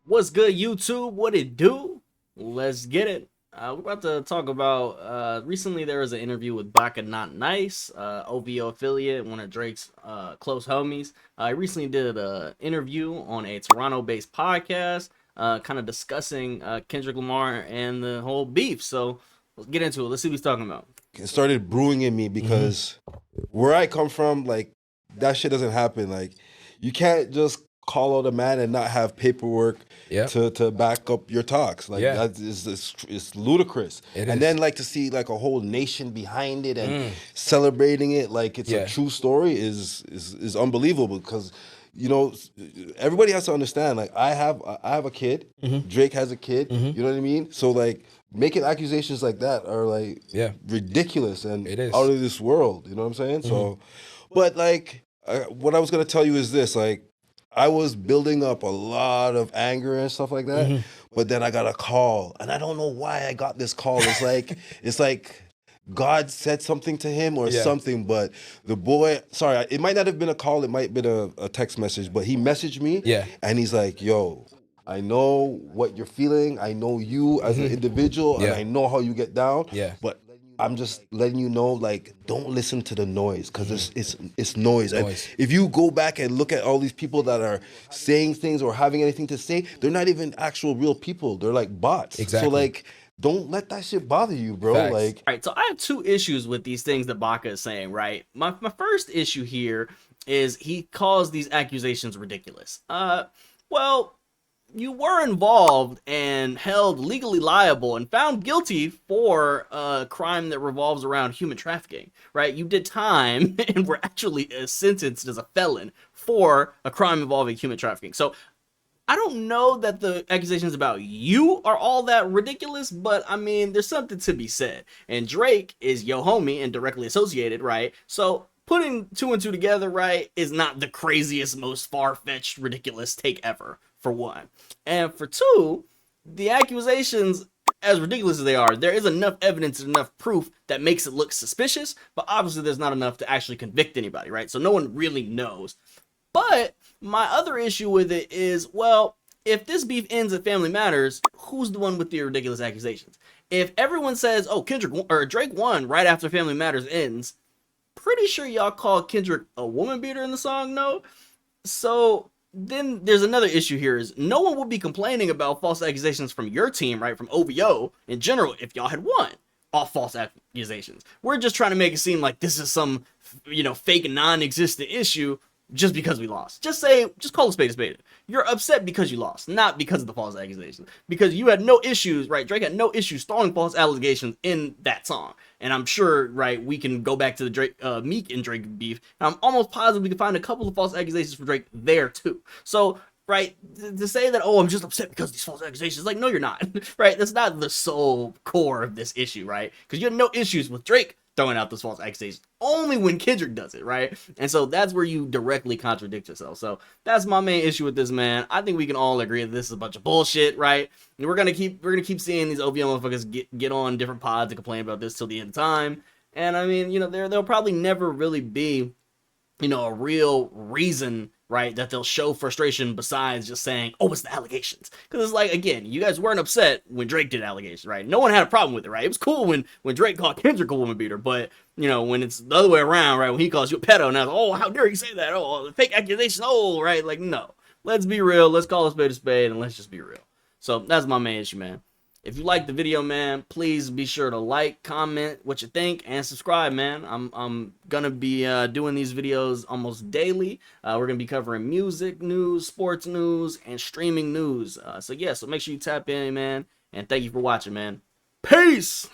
What's good, YouTube? What it do? Let's get it. We're about to talk about. Recently, there was an interview with Baka, Not Nice, OVO affiliate, one of Drake's close homies. I recently did an interview on a Toronto-based podcast, kind of discussing Kendrick Lamar and the whole beef. So let's get into it. Let's see what he's talking about. It started brewing in me because where I come from, like that shit doesn't happen. Like you can't just call out a man and not have paperwork Yep. to back up your talks. Like Yeah. that is it's ludicrous. It and is. then like to see like a whole nation behind it and celebrating it like it's Yeah. a true story is unbelievable because you know everybody has to understand like I have a kid, Drake has a kid, you know what I mean? So like making accusations like that are like Yeah. ridiculous and It is. out of this world, you know what I'm saying? So but like what I was going to tell you is this, like I was building up a lot of anger and stuff like that, but then I got a call, and I don't know why I got this call. It's like God said something to him or Yeah. something. But the boy, sorry, it might not have been a call. It might have been a text message, but he messaged me, Yeah. and he's like, "Yo, I know what you're feeling. I know you as an individual, and Yeah. I know how you get down. Yeah. But I'm just letting you know, like, don't listen to the noise because it's noise. And Noise. if you go back and look at all these people that are saying things or having anything to say, they're not even actual real people. They're like bots. Exactly. So like, don't let that shit bother you, bro. Facts. Like, All right, so I have two issues with these things that Baka is saying, right? My first issue here is he calls these accusations ridiculous. Well, you were involved and held legally liable and found guilty for a crime that revolves around human trafficking, right? You did time and were actually sentenced as a felon for a crime involving human trafficking. So I don't know that the accusations about you are all that ridiculous, but I mean, there's something to be said. And Drake is your homie and directly associated, right? So putting two and two together, right, is not the craziest, most far-fetched, ridiculous take ever, for one. And for two, the accusations, as ridiculous as they are, there is enough evidence and enough proof that makes it look suspicious, but obviously there's not enough to actually convict anybody, right? So no one really knows. But my other issue with it is, well, if this beef ends at Family Matters, who's the one with the ridiculous accusations? If everyone says, oh, Kendrick or Drake won right after Family Matters ends, pretty sure y'all call Kendrick a woman beater in the song, no? So then there's another issue here is no one would be complaining about false accusations from your team, right? From OVO in general, if y'all had won off false accusations. We're just trying to make it seem like this is some, fake non-existent issue just because we lost. Just call a spade a spade. You're upset because you lost, not because of the false accusations. Because you had no issues, right? Drake had no issues throwing false allegations in that song. And I'm sure, right, we can go back to the Drake, Meek and Drake beef. And I'm almost positive we can find a couple of false accusations for Drake there too. So, right, to say that, oh, I'm just upset because of these false accusations, like, no, you're not, right? That's not the sole core of this issue, right? Because you had no issues with Drake throwing out those false accusations, only when Kendrick does it, right? And so that's where you directly contradict yourself. So that's my main issue with this, man. I think we can all agree that this is a bunch of bullshit, right? And we're gonna keep seeing these OVO motherfuckers get on different pods and complain about this till the end of time. And I mean, there'll probably never really be, a real reason, right, that they'll show frustration besides just saying, oh, it's the allegations. Because it's like, again, you guys weren't upset when Drake did allegations, right? No one had a problem with it, right? It was cool when Drake called Kendrick a woman beater, but, when it's the other way around, right, when he calls you a pedo, now, oh, how dare you say that? Oh, fake accusation, oh, right? Like, no. Let's be real. Let's call a spade, and let's just be real. So that's my main issue, man. If you like the video, man, please be sure to like, comment what you think, and subscribe, man. I'm gonna be doing these videos almost daily. We're gonna be covering music news, sports news, and streaming news. So make sure you tap in, man. And thank you for watching, man. Peace!